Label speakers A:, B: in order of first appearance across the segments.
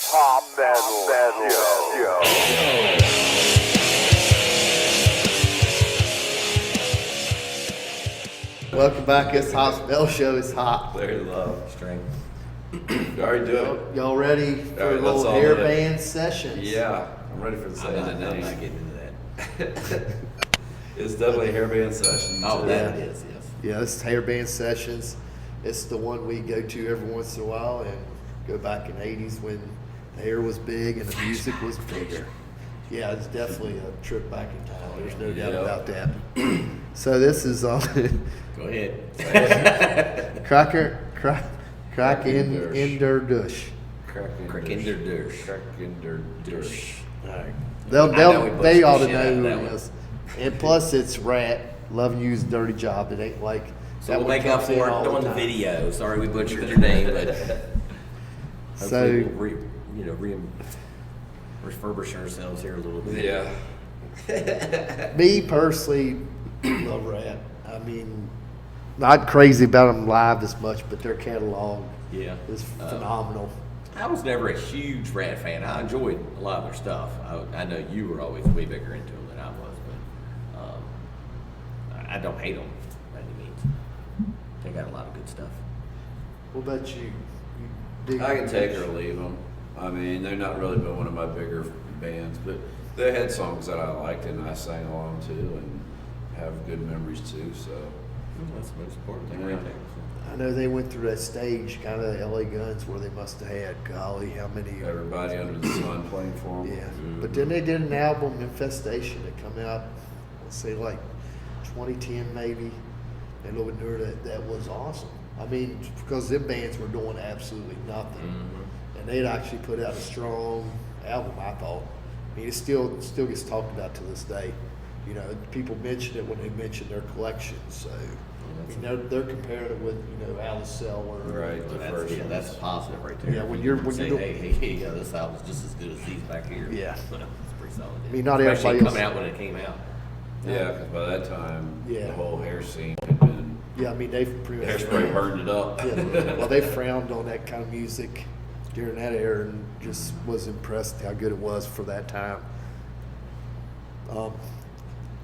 A: Pop metal.
B: Welcome back. It's Hot Bell Show. It's hot.
C: Very low string. You already do it.
B: Y'all ready for
C: All right,
B: a little
C: let's all
B: hair
C: do it.
B: band sessions?
C: Yeah, I'm ready for the
D: I'm
C: session.
D: not getting into that.
C: It's definitely a hairband session.
D: Oh,
C: too.
D: that it is, yes.
B: Yeah, this is hair band sessions. It's the one we go to every once in a while and go back in the 80s when the hair was big and the music was bigger. Yeah, it's definitely a trip back in time. There's no doubt
C: Yep.
B: about that. So this is
D: Go ahead.
B: Crack in der Dush.
C: Krakenderdush.
D: All right.
B: They
D: butchered
B: ought
D: the
B: to
D: shit out
B: know
D: of
B: who
D: that
B: it
D: one.
B: is. And plus it's Ratt. Love and Use Dirty Job. It ain't like
D: So
B: that
D: we'll
B: one
D: make up
B: comes in
D: for it
B: all
D: on the
B: time.
D: video. Sorry we butchered your name, but
B: So
D: hopefully we'll refurbish ourselves here a little bit.
C: Yeah.
B: me personally love Ratt. I mean, not crazy about them live as much, but their catalog
D: Yeah.
B: is phenomenal.
D: I was never a huge Rat fan. I enjoyed a lot of their stuff. I know you were always way bigger into them than I was, but I don't hate them by any means. They got a lot of good stuff.
B: What about you? You dig
C: I can
B: Dush?
C: take or leave them. I mean, they're not really been one of my bigger bands, but they had songs that I liked and I sang along to and have good memories too, so.
D: That's the most important thing
C: Yeah.
D: right there.
B: I know they went through that stage, kind of LA Guns, where they must have had, golly, how many?
C: Everybody under the sun playing for them.
B: Yeah, but then they did an album, Infestation, that come out, let's say like 2010 maybe, a little bit newer. That was awesome. I mean, because them bands were doing absolutely nothing, and they'd actually put out a strong album. I thought. I mean, it still gets talked about to this day. You know, people mention it when they mention their collection. So, I mean, they're comparing it with Alice Seller.
C: Right. The first one.
D: That's a positive right there.
B: Yeah, when you're
D: say,
B: doing-
D: hey, yeah, this album's just as good as these back here.
B: Yeah.
D: So, it's pretty solid.
B: I mean, not
D: Especially
B: everybody
D: coming
B: else-
D: out when it came out.
C: Yeah, because by that time,
B: Yeah.
C: the whole hair scene had been,
B: Yeah, I mean they've pretty much
C: hairspray burned it up.
B: Yeah, well, they frowned on that kind of music during that era, and just was impressed how good it was for that time.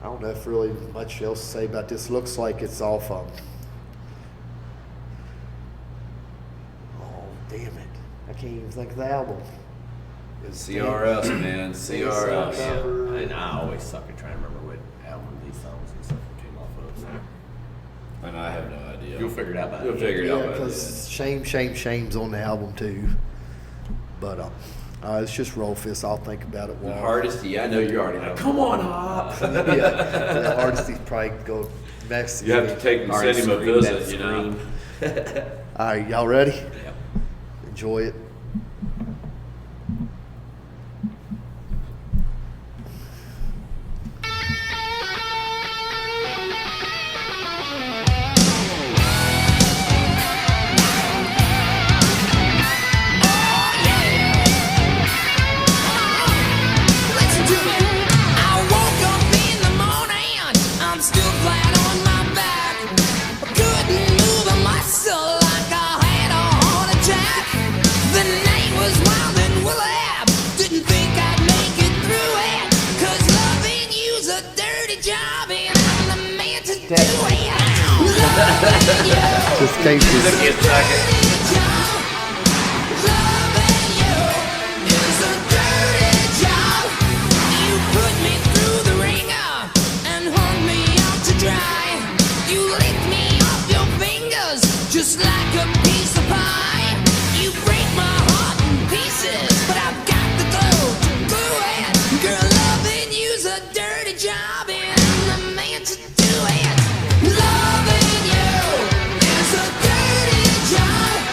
B: I don't know if really much else to say about this. Looks like it's off. Oh, damn it! I can't even think of the album. It's
C: CRS, man, CRS.
B: Cover.
D: And I always suck at trying to remember what album these songs and stuff came off of. So.
C: And I have no idea.
D: You'll figure it out by
C: You'll
D: the
C: figure it out
B: Yeah,
C: by the end.
B: because Shame's on the album too. But it's just roll fist. I'll think about it.
C: The
B: while-
C: hardesty, I know you're already like, come on, Hop.
B: yeah, the artist he's probably go next.
C: You have to take him,
D: Already
C: send him a
D: screamed that
C: visit, you know.
D: scream.
B: All right, y'all ready?
D: Yep.
B: Enjoy it.
E: Listen to me. I woke up in the morning. I'm still flat on my back. Couldn't move a muscle like I had a heart attack. The night was wild and woolly. Didn't think I'd make it through it. 'Cause loving you's a dirty job and I'm the man to do it. Loving you.
B: This case is
E: Dirty job. Loving you is a dirty job. You put me through the ringer and hung me out to dry. You licked me off your fingers just like a piece of pie. You break my heart in pieces, but I've got the glow to glue it. Girl, loving you's a dirty job and I'm the man to do it. Loving you is a dirty job.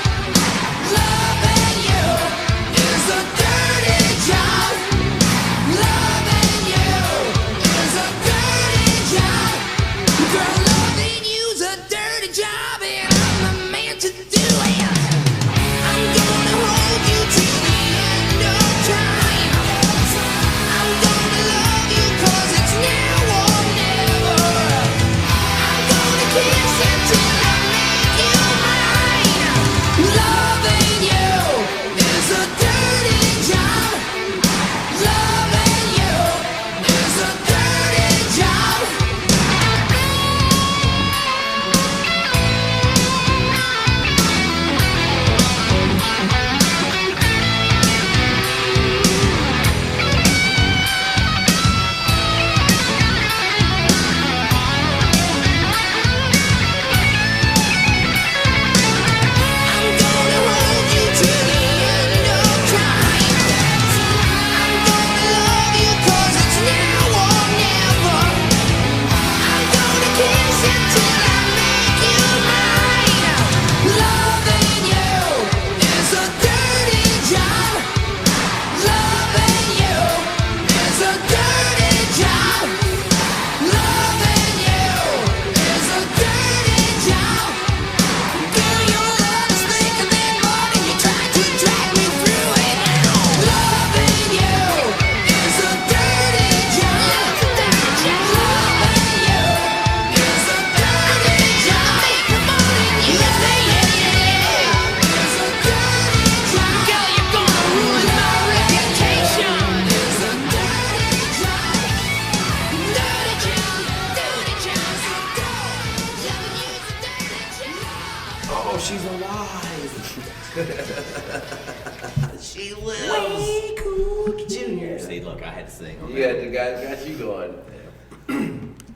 D: she lives. Way cool Junior. See, look, I had to sing on
C: You
D: that.
C: got the guy got you going.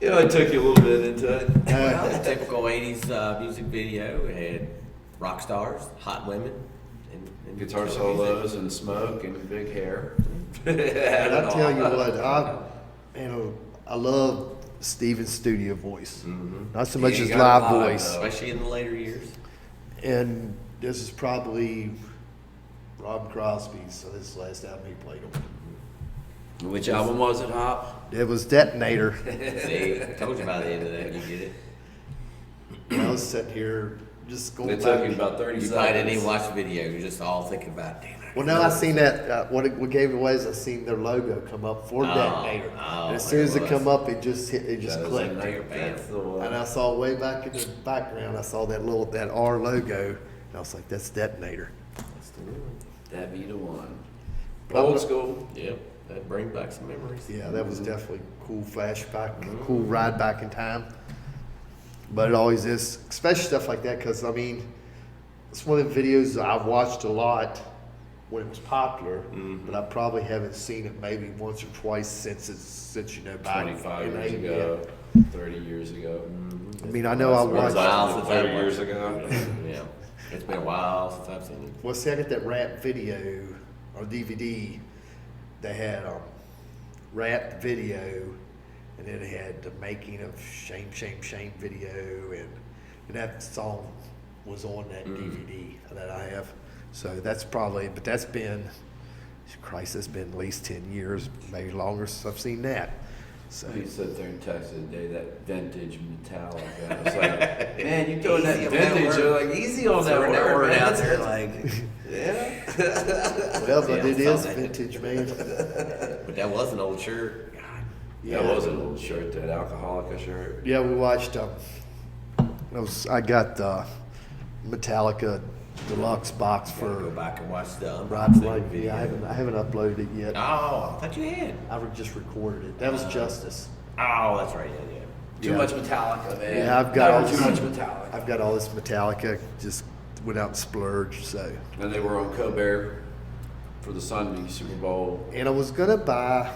C: You know, it took you a little bit into it.
D: Well, the typical 80s music video. It had rock stars, hot women, and
C: Guitar solos and smoke and big hair.
B: And I tell you what, I love Steven's studio voice. Not so much
C: He
B: his
C: got
B: live
C: live,
B: voice.
C: though.
D: Especially in the later years.
B: And this is probably Rob Crosby's, so this is the last album he played on.
C: Which album was it, Hop?
B: It was Detonator.
D: See, I told you by the end of that, you get it.
B: And I was sitting here just going
C: It took you
B: back.
C: about 30
D: You probably didn't even
C: seconds.
D: watch the video. You're just all thinking about, damn it.
B: Well, no, I seen that. What gave it away is I seen their logo come up for Detonator. And as soon as it
D: there it
B: come
D: was.
B: up, it just clicked.
C: That's the one.
B: And I saw way back in the background, I saw that R logo, and I was like, that's Detonator.
D: That's the one.
C: That be the one.
B: But
C: Old school.
D: Yep, that brings back some memories.
B: Yeah, that was definitely a cool flashback, cool ride back in time. But it always is, especially stuff like that, because I mean, it's one of the videos that I've watched a lot when it was popular, but I probably haven't seen it maybe once or twice since you know back
C: 25
B: in
C: years
B: 80,
C: ago, 30 years ago.
B: I mean, I know I
D: It's been a
B: watched.
D: while since
C: 30
D: I
C: years
D: watched it.
C: ago.
D: Yeah, it's been a while since I've seen it.
B: Well, see, I got that Ratt video or DVD. They had Ratt video, and then it had the making of Shame, Shame, Shame video, and that song was on that DVD that I have. So that's probably, but that's been, Christ, it's been at least 10 years, maybe longer since I've seen that. So
C: He sat there and texted today that vintage Metallica. I was like, man, you doing that
D: Easy on that
C: vintage?
D: word.
C: You're like, easy on that
D: Throwing
C: word, man.
D: out there like,
C: Yeah.
B: well, but
D: Yeah,
B: it
D: I
B: is
D: saw that.
B: vintage, man.
D: but that was an old shirt. God.
C: That was an old shirt, that Alcoholica shirt.
B: Yeah, we watched. I got Metallica deluxe box
D: Gotta go
B: for
D: back and watch the
B: Rod
D: unboxing
B: Light.
D: video.
B: Yeah, I haven't uploaded it yet.
D: Oh, I thought you had.
B: I just recorded it. That was Justice.
D: Oh, that's right. Yeah.
C: Too
B: Yeah.
C: much Metallica, man.
B: Yeah, I've got
C: Never
B: all
C: too much Metallica.
B: I've got all this Metallica. Just went out and splurged. So,
C: And they were on Colbert for the Sunday Super Bowl.
B: and I was gonna buy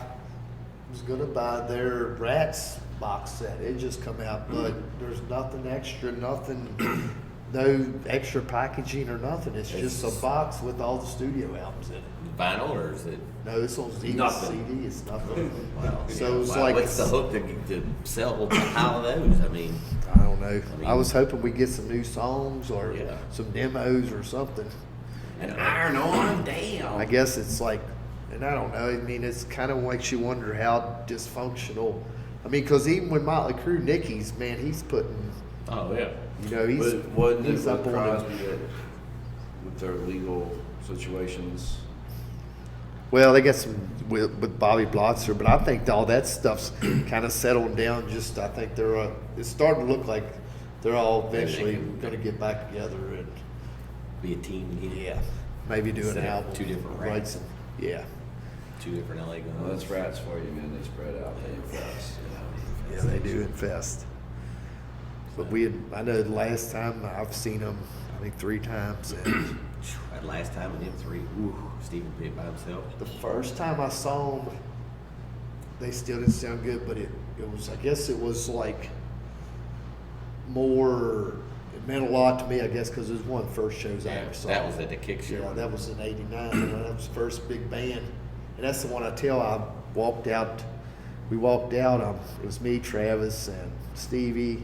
B: their Rats box set. It just come out, but there's nothing extra, no extra packaging or nothing. It's just a box with all the studio albums in it.
D: Vinyl or is it?
B: No, it's on CD.
C: Nothing.
B: It's nothing.
D: Wow.
B: So it's
D: Wow,
B: like
D: what's the hook to sell a pile of those? I mean,
B: I don't know.
D: mean-
B: I was hoping we get some new songs or
D: Yeah.
B: some demos or something.
C: And Iron On, damn.
B: I guess it's like, and I don't know. I mean, it's kind of makes you wonder how dysfunctional. I mean, because even with Motley Crue, Nicky's man, he's putting,
D: oh yeah.
B: you know, he's
C: But wasn't it
B: he's
C: with
B: up on
C: Crosby
B: it.
C: that with their legal situations?
B: Well, they got some with Bobby Blotzer, but I think all that stuff's kind of settled down. Just I think they're it's starting to look like they're all eventually going to get back together and
D: Be a team again.
B: maybe do an
D: Instead of
B: album.
D: two different
B: write
D: Rats.
B: some, yeah.
D: Two different LA guns.
C: Well, that's Rats for you, man. They spread out. They infest.
B: Yeah, they do infest. But I know the last time I've seen them, I think 3 times. And
D: That last time in M3, ooh, Stephen Pitt by himself.
B: the first time I saw them, they still didn't sound good, but it was, I guess it was like more, it meant a lot to me, I guess, because it was one of the first shows I
D: Yeah,
B: ever saw.
D: that was at the Kick Show.
B: Yeah, that was in '89. That was the first big band, and that's the one I walked out. We walked out. It was me, Travis, and Stevie,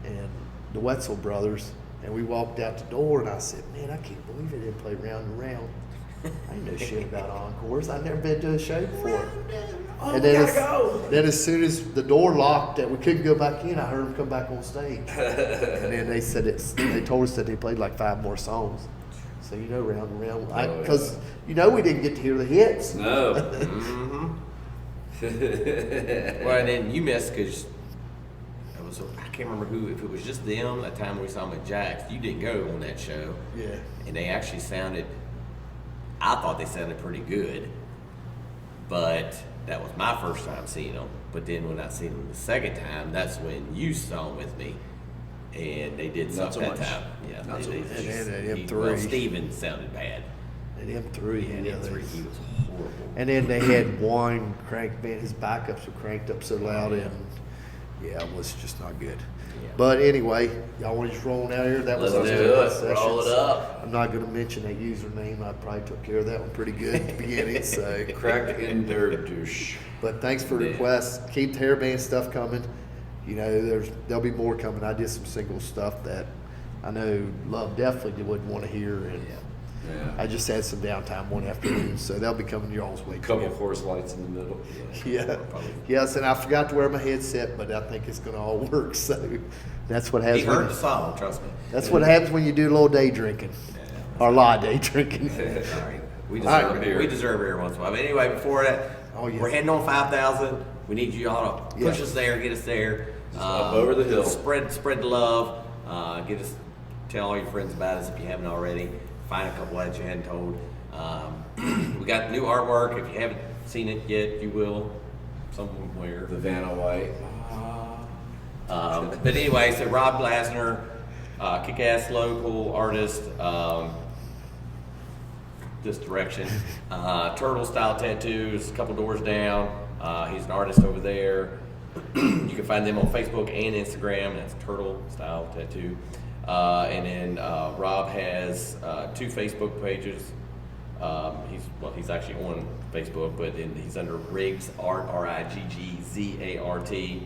B: and the Wetzel brothers, and we walked out the door. And I said, "Man, I can't believe they didn't play Round and Round. I didn't know shit about encores. I'd never been to a show before."
C: Oh,
B: And
C: we
B: then,
C: gotta go.
B: then as soon as the door locked that we couldn't go back in, I heard them come back on stage. And then they said they told us that they played like 5 more songs. So you know, Round and Round,
C: Oh,
B: because
C: yeah.
B: you know we didn't get to hear the hits.
C: No.
D: Well, and then you missed because I can't remember who, if it was just them, that time we saw them at Jack's, you didn't go on that show.
B: Yeah.
D: And they actually sounded, I thought they sounded pretty good, but that was my first time seeing them. But then when I seen them the second time, that's when you saw them with me, and they did
C: Not
D: something
C: so
D: that
C: much.
D: time. Yeah,
C: Not so much.
B: And at
D: well,
B: M3.
D: Steven sounded bad.
B: And M3,
D: And
B: yeah,
D: M3,
B: they-
D: he was horrible.
B: And then they had one crank, man, his backups were cranked up so loud and yeah, it was just not good.
D: Yeah.
B: But anyway, y'all want to just roll out here? That was
D: Let's
B: our
D: do it.
B: sessions.
D: Roll it up.
B: I'm not going to mention that username. I probably took care of that one pretty good at the beginning. So,
C: Cracked in der douche.
B: but thanks for the
D: Yeah.
B: requests. Keep the hairband stuff coming. You know, there'll be more coming. I did some single stuff that I know Love definitely wouldn't want to hear, and
C: Yeah.
B: I just had some downtime one afternoon, so they'll be coming y'all's way.
C: A couple
B: too.
C: course lights in the middle.
B: Yeah. Yes, and I forgot to wear my headset, but I think it's going to all work. So that's what
D: He
B: happens.
D: heard the song, trust me.
B: That's what happens when you do a little day drinking, or a lot of day drinking.
D: Sorry. We
B: All right.
D: deserve it. We deserve it every once in a while. But anyway, before that,
B: Oh, yes.
D: we're heading on 5,000. We need you all to push
B: Yeah.
D: us there, get us there.
C: up over the hill.
D: Spread the love. Get us. Tell all your friends about us if you haven't already. Find a couple that you hadn't told. We got new artwork. If you haven't seen it yet, you will somewhere.
C: The Vanna White.
D: But anyway, so Rob Glasner, kick-ass local artist, this direction. Turtle Style Tattoos, a couple doors down. He's an artist over there. You can find them on Facebook and Instagram. That's Turtle Style Tattoo. And then Rob has 2 Facebook pages. He's actually on Facebook, but he's under Riggs Art, RIGGZART.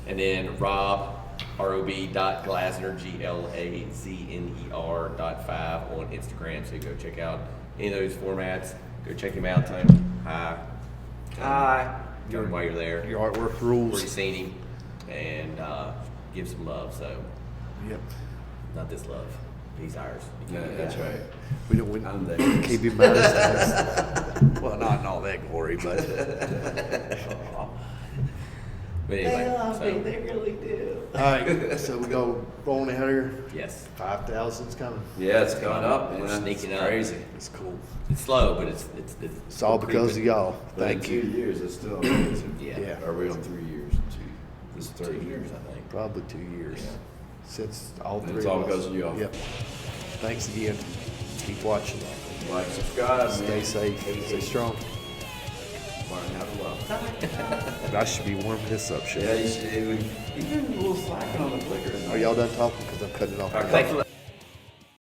D: And then Rob, ROB.Glasner, GLAZNER.5 on Instagram. So you go check out any of those formats. Go check him out. Tell him hi.
C: Hi.
D: Tell him while you're there.
B: Your artwork
D: Where
B: rules.
D: you've seen him. And give some love. So,
B: Yep.
D: not this love. He's ours.
C: Yeah, that's right.
B: We don't.
C: I'm there.
B: Keep him modest. Well, not in all that glory, but
D: But anyway,
E: They really do.
B: all right. So we go rolling out here.
D: yes.
B: 5,000's coming.
C: Yeah, it's going up, man.
D: We're sneaking
C: It's
D: up.
C: crazy.
B: It's cool.
D: It's slow, but it's
B: It's all because of y'all.
C: But in
B: Thank
C: 2
B: you.
C: years, it's still amazing.
D: Yeah.
B: Yeah.
C: Are we on 3 years? This is
D: 2
C: third year.
D: years, I think.
B: Probably 2 years
D: Yeah.
B: since all
C: And
B: three.
C: it's
B: of
C: all
B: us.
C: because of y'all.
B: Yep. Thanks again. Keep watching.
C: Like, subscribe,
B: Stay
C: man.
B: safe. Stay strong.
C: Learn how to love.
B: And I should be warming this up,
C: Yeah,
B: shit.
C: you should. You've been a little slacking on the clicker.
B: Are y'all done talking? Because I'm cutting it off.
C: Okay.
D: Thanks for